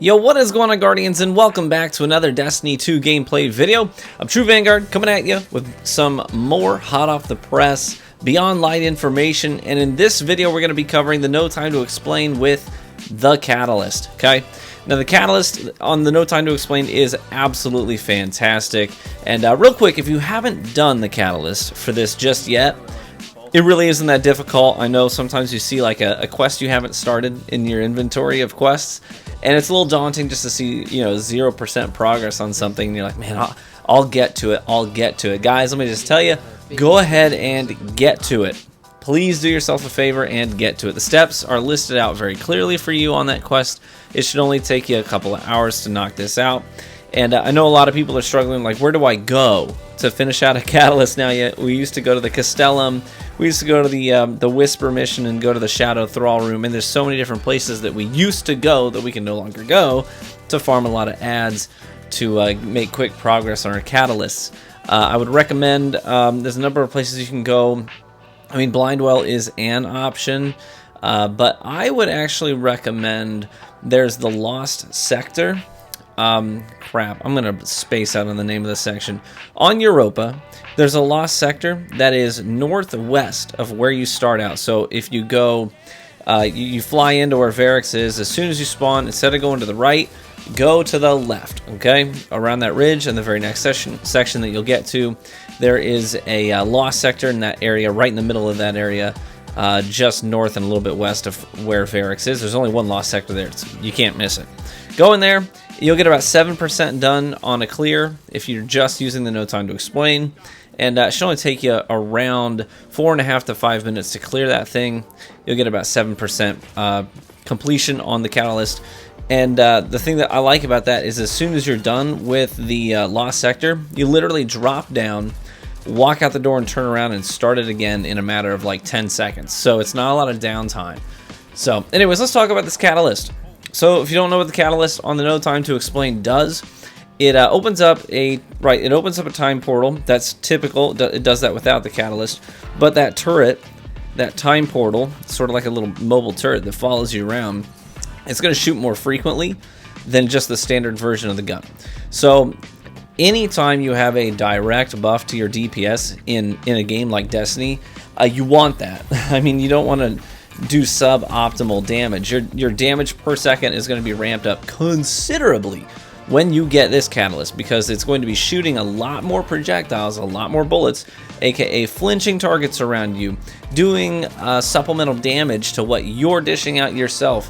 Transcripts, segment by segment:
Yo, what is going on, Guardians, and welcome back to another Destiny 2 gameplay video. I'm True Vanguard, coming at you with some more hot off the press, beyond light information, and in this video we're going to be covering the No Time to Explain with the Catalyst, okay? Now the Catalyst on the No Time to Explain is absolutely fantastic, and real quick, if you haven't done the Catalyst for this just yet, it really isn't that difficult. I know sometimes you see like a quest you haven't started in your inventory of quests, and it's a little daunting just to see, you know, 0% progress on something. And you're like, man, I'll get to it. I'll get to it. Guys, let me just tell you, go ahead and get to it. Please do yourself a favor and get to it. The steps are listed out very clearly for you on that quest. It should only take you a couple of hours to knock this out. And I know a lot of people are struggling, like, where do I go to finish out a Catalyst now? Yet we used to go to the Castellum, we used to go to the Whisper mission and go to the Shadow Thrall room, and there's so many different places that we used to go that we can no longer go to farm a lot of ads to make quick progress on our Catalysts. I would recommend, there's a number of places you can go. I mean, Blindwell is an option, but I would actually recommend, there's the Lost Sector. Crap, I'm gonna space out on the name of the section. On Europa, there's a Lost Sector that is northwest of where you start out. So if you go, you fly into where Varix is, as soon as you spawn, instead of going to the right, go to the left, okay? Around that ridge, and the very next section that you'll get to, there is a Lost Sector in that area, right in the middle of that area, just north and a little bit west of where Varix is. There's only one Lost Sector there, you can't miss it. Go in there, you'll get about 7% done on a clear if you're just using the No Time to Explain, and it should only take you around 4.5 to 5 minutes to clear that thing. You'll get about 7% completion on the Catalyst, and the thing that I like about that is as soon as you're done with the Lost Sector, you literally drop down, walk out the door, and turn around and start it again in a matter of like 10 seconds. So it's not a lot of downtime. So anyways, let's talk about this Catalyst. So if you don't know what the Catalyst on the No Time to Explain does, it opens up a time portal. That's typical. It does that without the Catalyst, but that turret, that time portal, sort of like a little mobile turret that follows you around, it's going to shoot more frequently than just the standard version of the gun. So anytime you have a direct buff to your DPS in a game like Destiny, you want that. I mean, you don't want to do suboptimal damage. Your damage per second is going to be ramped up considerably when you get this Catalyst, because it's going to be shooting a lot more projectiles, a lot more bullets, aka flinching targets around you, doing supplemental damage to what you're dishing out yourself,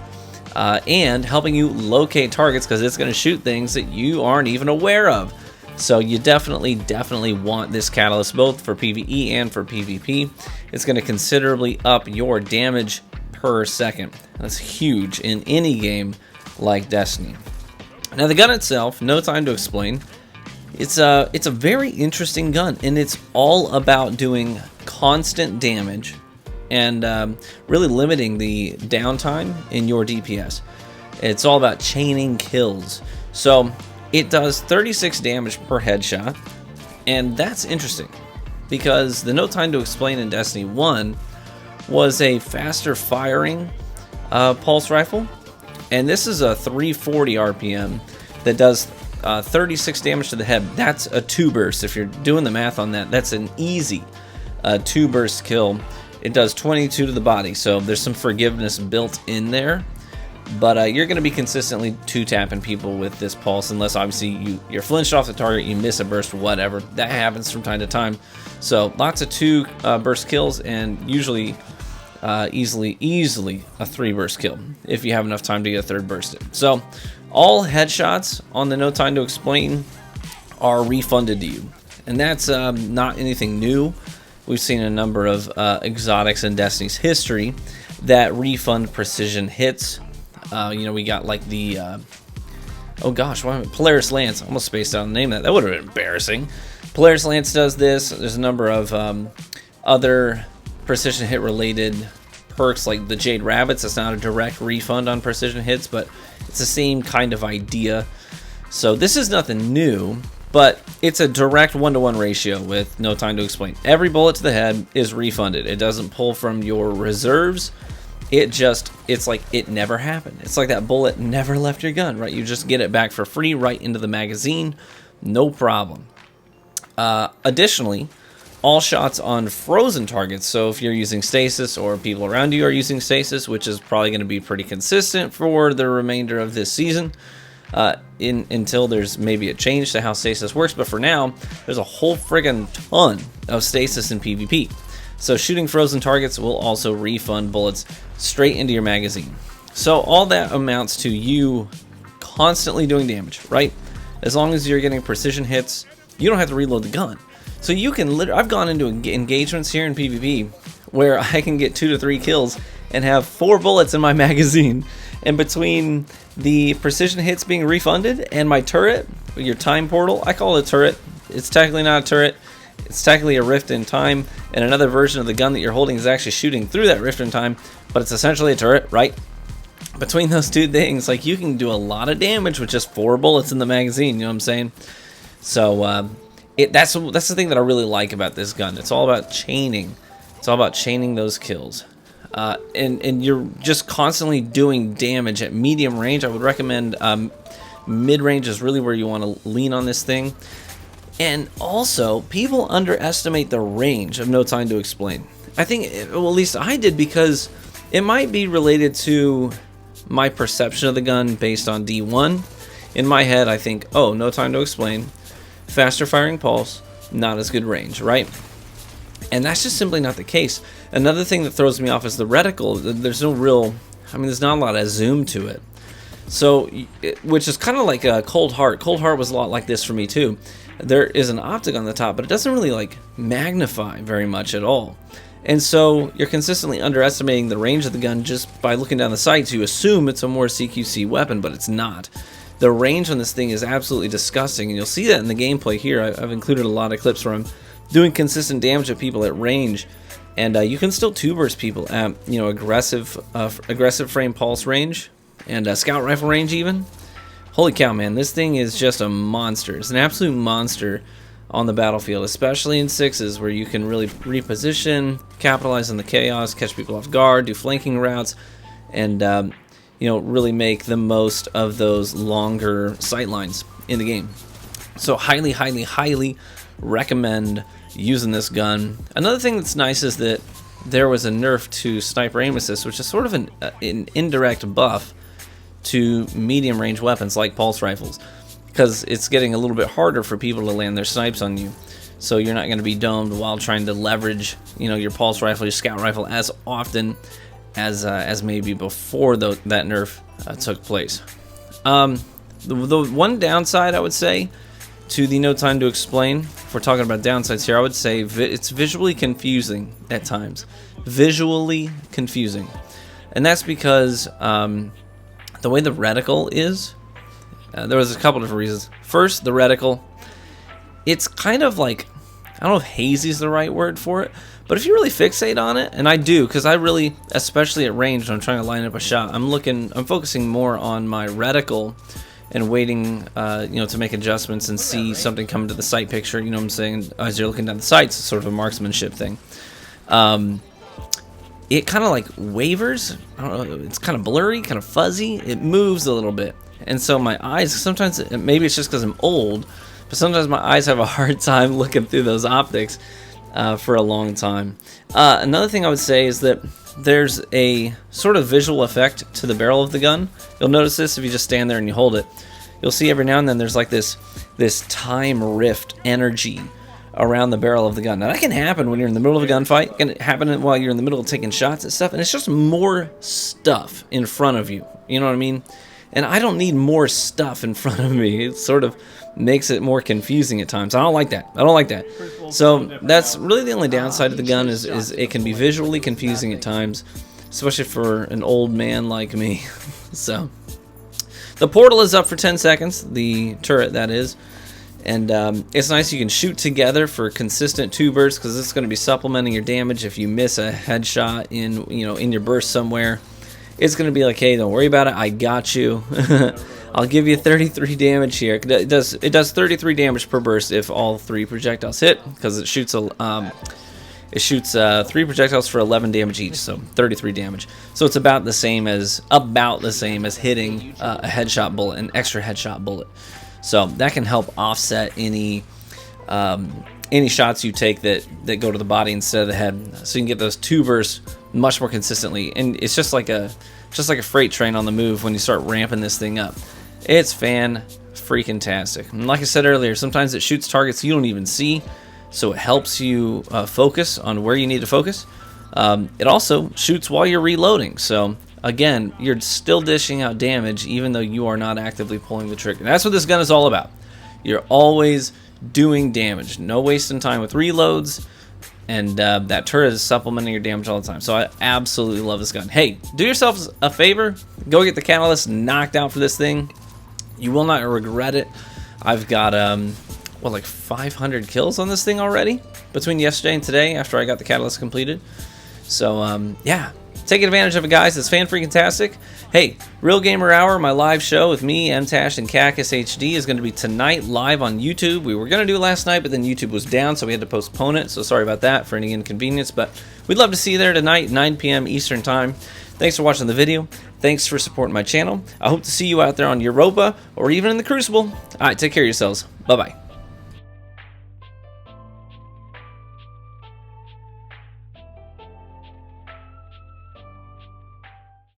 and helping you locate targets, because it's going to shoot things that you aren't even aware of. So you definitely want this Catalyst, both for PvE and for PvP. It's going to considerably up your damage per second. That's huge in any game like Destiny. Now the gun itself, No Time to Explain, it's a very interesting gun, and it's all about doing constant damage and really limiting the downtime in your DPS. It's all about chaining kills. So it does 36 damage per headshot, and that's interesting because the No Time to Explain in Destiny 1 was a faster firing pulse rifle, and this is a 340 RPM that does 36 damage to the head. That's a 2-burst. If you're doing the math on that, that's an easy 2-burst kill. It does 22 to the body, so there's some forgiveness built in there. But you're going to be consistently 2-tapping people with this pulse, unless obviously you're flinched off the target, you miss a burst, whatever. That happens from time to time. So lots of 2-burst kills, and usually easily a 3-burst kill if you have enough time to get a 3rd burst in. So all headshots on the No Time to Explain are refunded to you, and that's not anything new. We've seen a number of exotics in Destiny's history that refund precision hits. You know, we got like the oh gosh, Polaris Lance. I almost spaced out the name of that. That would have been embarrassing. Polaris Lance does this. There's a number of other precision hit related perks like the Jade Rabbits. It's not a direct refund on precision hits, but it's the same kind of idea. So this is nothing new, but it's a direct 1-to-1 ratio with No Time to Explain. Every bullet to the head is refunded. It doesn't pull from your reserves. it's like it never happened. It's like that bullet never left your gun, right? You just get it back for free right into the magazine, no problem. Additionally, all shots on frozen targets, so if you're using stasis or people around you are using stasis, which is probably going to be pretty consistent for the remainder of this season, until there's maybe a change to how stasis works, but for now, there's a whole friggin' ton of stasis in PvP. So shooting frozen targets will also refund bullets straight into your magazine. So all that amounts to you constantly doing damage, right? As long as you're getting precision hits, you don't have to reload the gun. So you can I've gone into engagements here in PvP where I can get 2 to 3 kills and have 4 bullets in my magazine. And between the precision hits being refunded and my turret, your time portal, I call it a turret. It's technically not a turret. It's technically a rift in time, and another version of the gun that you're holding is actually shooting through that rift in time, but it's essentially a turret, right? Between those two things, like, you can do a lot of damage with just 4 bullets in the magazine, you know what I'm saying? So, that's the thing that I really like about this gun. It's all about chaining. It's all about chaining those kills. And you're just constantly doing damage at medium range. I would recommend mid-range is really where you want to lean on this thing. And also, people underestimate the range of No Time to Explain. I think, well, at least I did, because it might be related to my perception of the gun based on D1. In my head, I think, oh, No Time to Explain, faster firing pulse, not as good range, right? And that's just simply not the case. Another thing that throws me off is the reticle. There's no real, I mean, there's not a lot of zoom to it. So, which is kind of like a Cold Heart. Cold Heart was a lot like this for me too. There is an optic on the top, but it doesn't really like magnify very much at all. And so you're consistently underestimating the range of the gun just by looking down the sights. You assume it's a more CQC weapon, but it's not. The range on this thing is absolutely disgusting, and you'll see that in the gameplay here. I've included a lot of clips where I'm doing consistent damage at people at range, and you can still two-burst people at, you know, aggressive frame pulse range and scout rifle range even. Holy cow, man, this thing is just a monster. It's an absolute monster on the battlefield, especially in 6s, where you can really reposition, capitalize on the chaos, catch people off guard, do flanking routes, and you know, really make the most of those longer sight lines in the game. So highly, highly, highly recommend using this gun. Another thing that's nice is that there was a nerf to sniper aim assist, which is sort of an indirect buff to medium range weapons like pulse rifles, because it's getting a little bit harder for people to land their snipes on you. So you're not going to be domed while trying to leverage, you know, your pulse rifle, your scout rifle as often as maybe before that nerf took place. The one downside I would say to the No Time to Explain, if we're talking about downsides here, I would say it's visually confusing at times. Visually confusing. And that's because the way the reticle is, there was a couple different reasons. First, the reticle, it's kind of like, I don't know if hazy is the right word for it, but if you really fixate on it, and I do, because I really, especially at range when I'm trying to line up a shot, I'm focusing more on my reticle and waiting, you know, to make adjustments and see something come into the sight picture, you know what I'm saying, as you're looking down the sights. It's sort of a marksmanship thing. It kind of like wavers. I don't know, it's kind of blurry, kind of fuzzy. It moves a little bit. And so my eyes, sometimes, maybe it's just because I'm old, but sometimes my eyes have a hard time looking through those optics for a long time. Another thing I would say is that there's a sort of visual effect to the barrel of the gun. You'll notice this if you just stand there and you hold it. You'll see every now and then there's like this time rift energy around the barrel of the gun. Now that can happen when you're in the middle of a gunfight. It can happen while you're in the middle of taking shots and stuff, and it's just more stuff in front of you. You know what I mean? And I don't need more stuff in front of me. It sort of makes it more confusing at times. I don't like that. I don't like that. So that's really the only downside of the gun is it can be visually confusing at times, especially for an old man like me. So the portal is up for 10 seconds, the turret that is. And it's nice you can shoot together for consistent 2 bursts, because it's going to be supplementing your damage if you miss a headshot in your burst somewhere. It's going to be like, hey, don't worry about it, I got you. I'll give you 33 damage here. It does 33 damage per burst if all 3 projectiles hit, because it shoots it shoots 3 projectiles for 11 damage each, so 33 damage. So it's about the same as hitting a headshot bullet, an extra headshot bullet. So that can help offset any shots you take that go to the body instead of the head. So you can get those 2 bursts much more consistently, and it's just like a freight train on the move when you start ramping this thing up. It's fan-freaking-tastic. And like I said earlier, sometimes it shoots targets you don't even see, so it helps you focus on where you need to focus. It also shoots while you're reloading, so again, you're still dishing out damage even though you are not actively pulling the trigger. And that's what this gun is all about. You're always doing damage, no wasting time with reloads, and that turret is supplementing your damage all the time. So I absolutely love this gun. Hey, do yourselves a favor, go get the catalyst knocked out for this thing. You will not regret it. I've got like 500 kills on this thing already between yesterday and today after I got the catalyst completed. So yeah, take advantage of it, guys. It's fan-freaking-tastic. Hey, Real Gamer Hour, my live show with me, MTash, and Cactus HD is going to be tonight live on YouTube. We were going to do it last night, but then YouTube was down, so we had to postpone it. So sorry about that for any inconvenience, but we'd love to see you there tonight, 9 p.m. Eastern Time. Thanks for watching the video. Thanks for supporting my channel. I hope to see you out there on Europa or even in the Crucible. All right, take care of yourselves. Bye-bye.